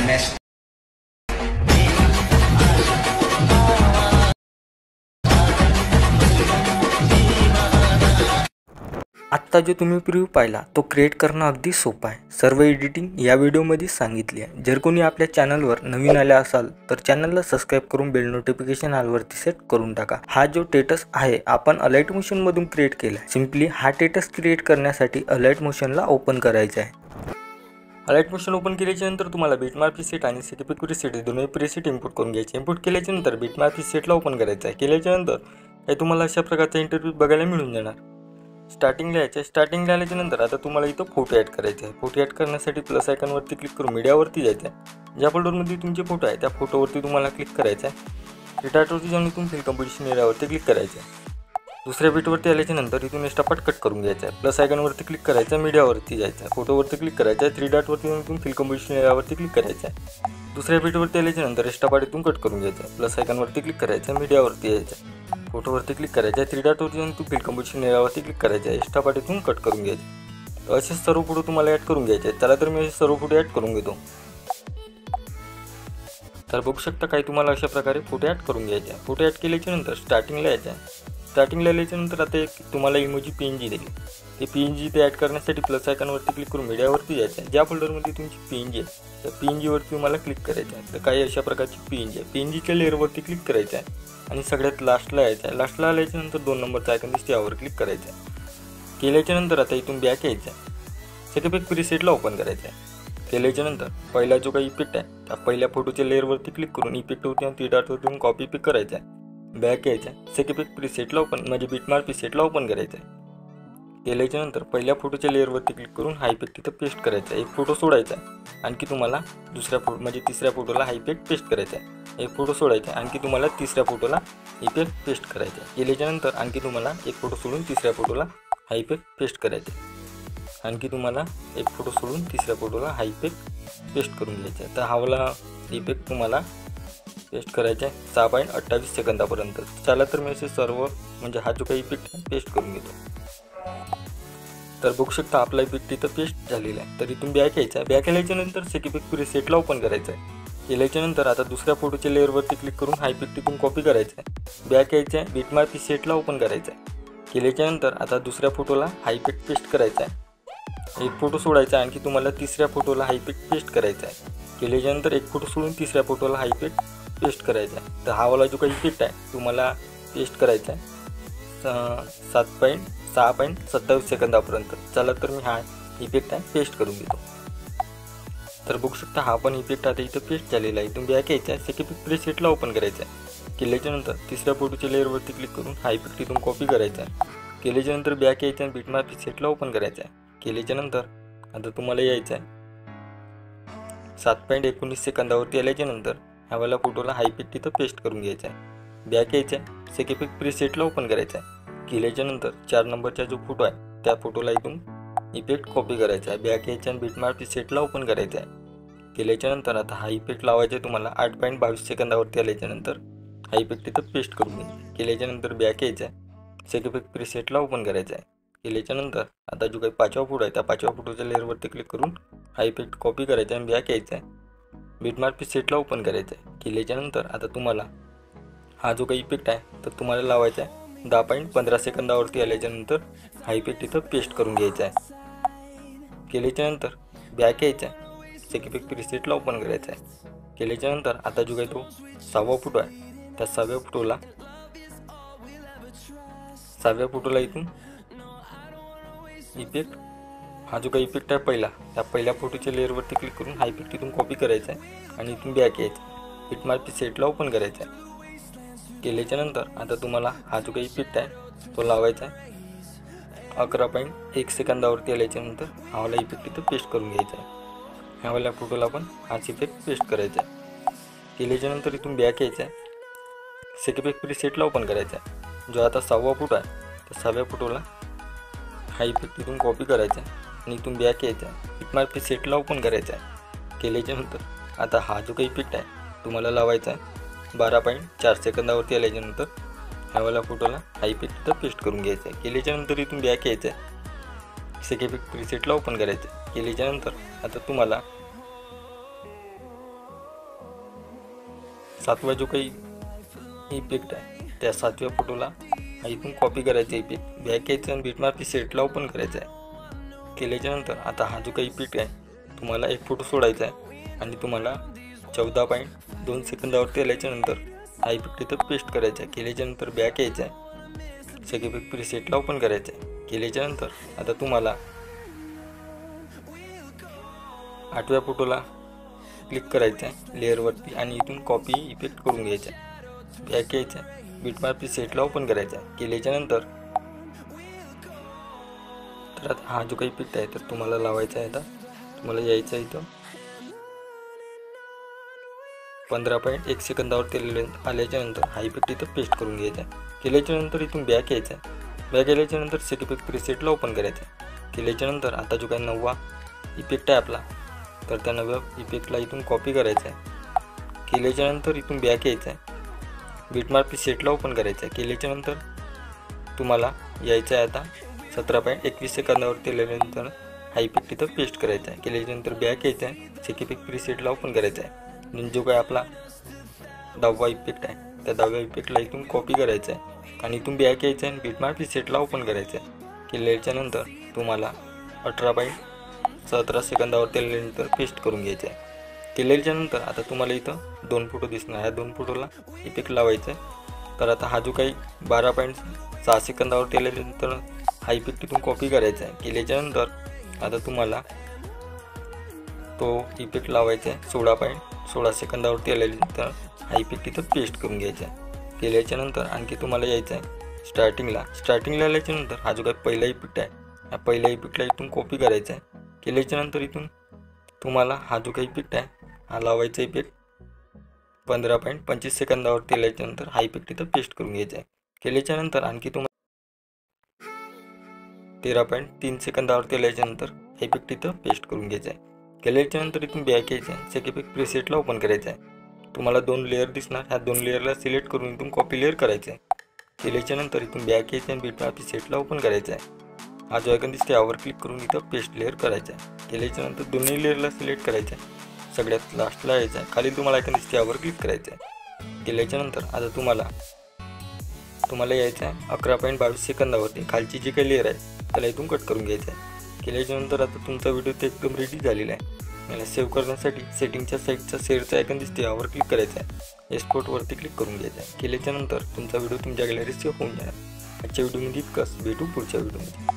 MS. आत्ता जो तुम्ही प्रिव्ह्यू पाहिला तो क्रिएट करणं अगदी सोपं आहे। सर्व एडिटिंग या व्हिडिओमध्ये सांगितली आहे। जर कोणी आपल्या चॅनलवर नवीन आले असाल तर चॅनलला सबस्क्राइब करून बेल नोटिफिकेशन ऑलवरती सेट करून टाका। हा जो टेटस आहे आपण अलाइट मोशन मधून क्रिएट केला आहे। सिंपली हा टेटस क्रिएट करण्यासाठी अलाइट मोशनला ओपन करायचं आहे। अलाइट मोशन ओपन केल्याच्या नंतर तुम्हाला बिटमार्क प्रीसेट आणि सेटिपिक प्रीसेट दोन्ही प्रीसेट इम्पोर्ट करून घ्यायचे। इम्पोर्ट केल्याच्या नंतर बिटमार्क प्रीसेटला ओपन करायचं आहे। केल्याच्या नंतर हे तुम्हाला अशा प्रकारचा इंटरव्ह्यू बघायला मिळून जाणार। स्टार्टिंगला यायचं आहे। स्टार्टिंगला आल्याच्या नंतर आता तुम्हाला इथं फोटो ॲड करायचे आहे। फोटो ॲड करण्यासाठी प्लस आयकॉनवरती क्लिक करून मीडियावरती जायचं आहे। ज्या फोल्डरमध्ये तुमचे फोटो आहे त्या फोटोवरती तुम्हाला क्लिक करायचं आहे। डेटावरती जाऊन इथून फिल कंपोजिशन एरियावरती क्लिक करायचं आहे। दुसऱ्या बीटवरती आल्याच्या नंतर इथून स्टापाट कट करून घ्यायचं आहे। प्लस आयकॉनवरती क्लिक करायचं आहे। मीडियावरती जायचं आहे। फोटोवरती क्लिक करायचं आहे। 3 डॉटवरती जाऊन इथून फिल कंपोजिशन एरियावरती क्लिक करायचं आहे। दुसऱ्या बीटवरती आल्याच्या नंतर स्टापाट इथून कट करून घ्यायचं आहे। प्लस आयकॉनवरती क्लिक करायचं आहे। मीडियावरती यायचं आहे। फोटोवरती क्लिक करायचं आहे। 3 डॉटवरती जाऊन तू फिल कंपोजिशन एरियावरती क्लिक करायचं आहे। स्टापाट इथून कट करून घ्यायचं। तर असे सर्व फोटो तुम्हाला ॲड करून घ्यायचे आहेत। चला तर मी असे सर्व फोटो ॲड करून घेतो। तर बघू शकता काही तुम्हाला अशा प्रकारे फोटो ॲड करून घ्यायचे आहे। फोटो ॲड केल्याच्या नंतर स्टार्टिंगला यायचं आहे। स्टार्टिंगला आल्याच्या नंतर आता एक तुम्हाला इमोजी PNG देईल। ते PNG ते ॲड करण्यासाठी प्लस आयकॉनवरती क्लिक करून मीडियावरती जायचं आहे। ज्या फोल्डरमध्ये तुमची PNG आहे त्या PNGवरती तुम्हाला क्लिक करायचं आहे। तर काही अशा प्रकारची PNG आहे। PNGच्या लेअरवरती क्लिक करायचं आहे आणि सगळ्यात लास्टला यायचं आहे। लास्टला आल्याच्या नंतर 2 नंबरचा आयकॉन दिसते यावर क्लिक करायचं आहे। केल्याच्या नंतर आता इथून बॅक यायचं आहे। सेटिपिक प्रीसेटला ओपन करायचं आहे। केल्याच्या नंतर पहिला जो काही इफेक्ट आहे त्या पहिल्या फोटोच्या लेअरवरती क्लिक करून इफेक्टवरती आणि 3 डॉटवरती कॉपी पिक करायचा आहे। बॅक यायचं आहे। सेटिपिक प्रीसेटला ओपन म्हणजे बिटमार्क प्रीसेटला ओपन करायचं आहे। केल्याच्या नंतर पहिल्या फोटोच्या लेअरवरती क्लिक करून हा इफेक्ट तिथं पेस्ट करायचा आहे। एक फोटो सोडायचा आहे। आणखी तुम्हाला दुसऱ्या फोटो म्हणजे तिसऱ्या फोटोला हा इफेक्ट पेस्ट करायचा आहे। एक फोटो सोडायचा आहे। आणखी तुम्हाला तिसऱ्या फोटोला इफेक्ट पेस्ट करायचा आहे। केल्याच्या नंतर आणखी तुम्हाला एक फोटो सोडून तिसऱ्या फोटोला हा इफेक्ट पेस्ट करायचा आहे। आणखी तुम्हाला एक फोटो सोडून तिसऱ्या फोटोला हा इफेक्ट पेस्ट करून घ्यायचा आहे। तर हा वाला इफेक्ट तुम्हाला पेस्ट करायचा आहे 6.28 सेकंदापर्यंत। चला तर मी असे सर्व म्हणजे हा जो काही इफेक्ट आहे पेस्ट करून घेतो। तर बघू शकता आपला इफेक्ट तिथं पेस्ट झालेला आहे। तर इथून बॅक यायचं आहे। बॅक आल्याच्या नंतर सेटिपिक प्रीसेटला ओपन करायचं आहे। केल्याच्या नंतर आता दुसऱ्या फोटोच्या लेअरवरती क्लिक करून हा इफेक्ट तिथून कॉपी करायचा आहे। बॅक यायचं आहे। बिटमार्क प्रीसेटला ओपन करायचं आहे। केल्याच्या नंतर आता दुसऱ्या फोटोला हा इफेक्ट पेस्ट करायचा आहे। एक फोटो सोडायचा आहे। आणखी तुम्हाला तिसऱ्या फोटोला हा इफेक्ट पेस्ट करायचा आहे। केल्याच्या नंतर एक फोटो सोडून तिसऱ्या फोटोला हा इफेक्ट पेस्ट करायचा आहे। तर हा वाला जो काही इफेक्ट आहे तुम्हाला पेस्ट करायचा आहे 6.27 सेकंदापर्यंत। चला तर मी हा इफेक्ट आहे पेस्ट करून घेतो। तर बघू शकता हा पण इफेक्ट आता इथं पेस्ट झालेला आहे। इथून बॅक यायचा आहे। सेटिपिक प्रीसेटला ओपन करायचं आहे। केल्याच्या नंतर तिसऱ्या फोटोच्या लेअरवरती क्लिक करून हा इफेक्ट इथून कॉपी करायचा आहे। केल्याच्या नंतर बॅक यायचं आहे। बिटमार्क प्रीसेटला ओपन करायचं आहे। केल्याच्या नंतर आता तुम्हाला यायचं आहे 7.19 सेकंदावरती आल्याच्या नंतर ह्यावाला फोटोला हा इफेक्ट तिथं पेस्ट करून घ्यायचा आहे। बॅक यायचं आहे। सेटिपिक प्रीसेटला ओपन करायचं आहे। केल्याच्या नंतर 4 नंबरचा जो फोटो आहे त्या फोटोला इथून इफेक्ट कॉपी करायचा आहे। बॅक यायचं आणि बिटमार्क प्रीसेटला ओपन करायचं आहे। केल्याच्या नंतर आता हा इफेक्ट लावायचा आहे तुम्हाला 8.22 सेकंदावरती आल्याच्या नंतर हा इफेक्ट तिथं पेस्ट करून घ्यायचा। केल्याच्या नंतर बॅक यायचं आहे। सेटिपिक प्रीसेटला ओपन करायचं आहे। केल्याच्या नंतर आता जो काही 5वा फोटो आहे त्या 5व्या फोटोच्या लेअरवरती क्लिक करून हा इफेक्ट कॉपी करायचा आणि बॅक यायचा आहे। बिटमार्क प्रीसेटला ओपन करायचं आहे। केल्याच्या नंतर आता तुम्हाला हा जो काही इफेक्ट आहे तर तुम्हाला लावायचा आहे 10.15 सेकंदावरती आल्याच्या नंतर हा इफेक्ट इथं पेस्ट करून घ्यायचा आहे। केल्याच्या नंतर बॅक यायचा आहे। सेटिपिक प्रीसेटला ओपन करायचा आहे। केल्याच्या नंतर आता जो काही तो 6वा फोटो आहे त्या 6व्या फोटोला इथून इफेक्ट हा जो काही इफेक्ट आहे त्या पहिल्या फोटोच्या लेअरवरती क्लिक करून हा इफेक्ट इथून कॉपी करायचा आहे आणि इथून बॅक यायचं। बिटमार्क प्रीसेटला ओपन करायचा आहे। केल्याच्या नंतर आता तुम्हाला हा जो काही इफेक्ट आहे तो लावायचा आहे 11.1 सेकंदावरती आल्याच्या नंतर हा वाला इफेक्ट इथं पेस्ट करून घ्यायचा आहे। ह्यावाल्या फोटोला पण हाच इफेक्ट पेस्ट करायचा आहे। केल्याच्या नंतर इथून बॅक यायचं आहे। सेटिपिक प्रीसेटला ओपन करायचा आहे। जो आता 6वा फोटो आहे त्या 6व्या फोटोला हा इफेक्ट इथून कॉपी करायचा आहे आणि इथून बॅक यायचा आहे। बिटमार्क प्रीसेटला ओपन करायचा आहे। केल्याच्या नंतर आता हा जो काही इफेक्ट आहे तुम्हाला लावायचा आहे 12.4 सेकंदावरती आल्याच्या नंतर ह्यावाला फोटोला हा इफेक्ट इथं पेस्ट करून घ्यायचा आहे। केल्याच्या नंतर इथून बॅक यायचं आहे। सेटिपिक प्रीसेटला ओपन करायचं आहे। केल्याच्या नंतर आता तुम्हाला 7वा जो काही इफेक्ट आहे त्या 7व्या फोटोला इथून कॉपी करायचा इफेक्ट, बॅक यायचं आणि बिटमार्क सेटला ओपन करायचा आहे. केल्याच्यानंतर आता हा जो काही इफेक्ट आहे तुम्हाला एक फोटो सोडायचा आहे आणि तुम्हाला 14.2 सेकंदावरती आल्याच्यानंतर हा इफेक्ट इथं पेस्ट करायचा आहे. केल्याच्यानंतर बॅक यायचं आहे, सगळे इफेक्ट प्रीसेटला ओपन करायचं आहे. केल्याच्यानंतर आता तुम्हाला 8व्या फोटोला क्लिक करायचं आहे लेअरवरती आणि इथून कॉपी इफेक्ट करून घ्यायचा आहे. बॅक यायचं आहे, बिटमार्क प्रीसेटला ओपन करायचा आहे. केल्याच्यानंतर तर आता हा जो काही इफेक्ट आहे तर तुम्हाला लावायचा आहे. आता तुम्हाला यायचं आहे इथं 15.1 सेकंदावर आल्याच्यानंतर हा इफेक्ट इथं पेस्ट करून घ्यायचा आहे. केल्याच्यानंतर इथून बॅक यायचं आहे, बॅक आल्याच्यानंतर सेट इफेक्ट प्रीसेटला ओपन करायचं आहे. केल्याच्यानंतर आता जो काही 9वा इफेक्ट आहे आपला तर त्या 9व्या इफेक्टला इथून कॉपी करायचा आहे. केल्याच्यानंतर इथून बॅक यायचं आहे, बिटमार्क प्रीसेटला ओपन करायचं आहे. केल्याच्यानंतर तुम्हाला यायचं आहे आता 17.21 सेकंदावरती आल्यानंतर हा इफेक्ट इथं पेस्ट करायचा आहे. केल्याच्यानंतर बॅक यायचं आहे, सेट इफेक्ट प्रीसेटला ओपन करायचा आहे. आणि जो काय आपला 10वा इफेक्ट आहे त्या 10व्या इफेक्टला इथून कॉपी करायचा आहे आणि इथून बॅक यायचं आहे, बिटमार्क प्रीसेटला ओपन करायचं आहे. केल्याच्यानंतर तुम्हाला 18.17 सेकंदावरती आल्यानंतर पेस्ट करून घ्यायचं आहे. केल्याच्यानंतर आता तुम्हाला इथं 2 फोटो दिसणार, ह्या 2 फोटोला इफेक्ट लावायचं आहे. तर आता हा जो काही 12.6 सेकंदावरती आल्यानंतर हा इफेक्ट इथून कॉपी करायचा आहे. केल्याच्यानंतर आता तुम्हाला तो इफेक्ट लावायचा आहे 16.16 सेकंदावरती आल्यानंतर हा इफेक्ट इथं पेस्ट करून घ्यायचा आहे. केल्याच्यानंतर आणखी तुम्हाला यायचं आहे स्टार्टिंगला आल्याच्यानंतर हा जो काही पहिला इफेक्ट आहे या पहिल्या इफेक्टला इथून कॉपी करायचा आहे. केल्याच्यानंतर इथून तुम्हाला हा जो काही इफेक्ट आहे हा लावायचा इफेक्ट 15.25 सेकंदावरती आल्याच्यानंतर हा इफेक्ट इथं पेस्ट करून घ्यायचा आहे. केल्याच्यानंतर आणखी तुम्हाला 13.3 सेकंदावरती आल्याच्यानंतर हा इफेक्ट इथं पेस्ट करून घ्यायचा आहे. केल्याच्यानंतर इथून बॅक यायचं आहे, सेट इफेक्ट प्रीसेटला ओपन करायचं आहे. तुम्हाला 2 लेअर दिसणार, ह्या 2 लेअरला सिलेक्ट करून इथून कॉपी लेअर करायचं आहे. केल्याच्यानंतर इथून बॅक यायचं आणि बिटमार्क प्रीसेटला ओपन करायचं आहे. हा जो आयकॉन दिसते यावर क्लिक करून इथं पेस्ट लेअर करायचं आहे. केल्याच्यानंतर दोन्ही लेअरला सिलेक्ट करायचं आहे, सगळ्यात लास्टला यायचं आहे. खाली तुम्हाला आयकॉन दिसते यावर क्लिक करायचं आहे. केल्याच्यानंतर आता तुम्हाला यायचं आहे 11.22 सेकंदावरती खालची जी काही लेअर आहे त्याला इथून कट करून घ्यायचं आहे. केल्याच्यानंतर आता तुमचा व्हिडिओ ते एकदम रेडी झालेला आहे. याला सेव्ह करण्यासाठी सेटिंगच्या साईडचा शेअरचा आयकॉन दिसते यावर क्लिक करायचं आहे, एक्सपोर्टवरती क्लिक करून घ्यायचं आहे. केल्याच्यानंतर तुमचा व्हिडिओ तुमच्या गॅलरीत सेव्ह होऊन जाणार. आजच्या व्हिडिओमध्ये इतकंच, भेटू पुढच्या व्हिडिओमध्ये.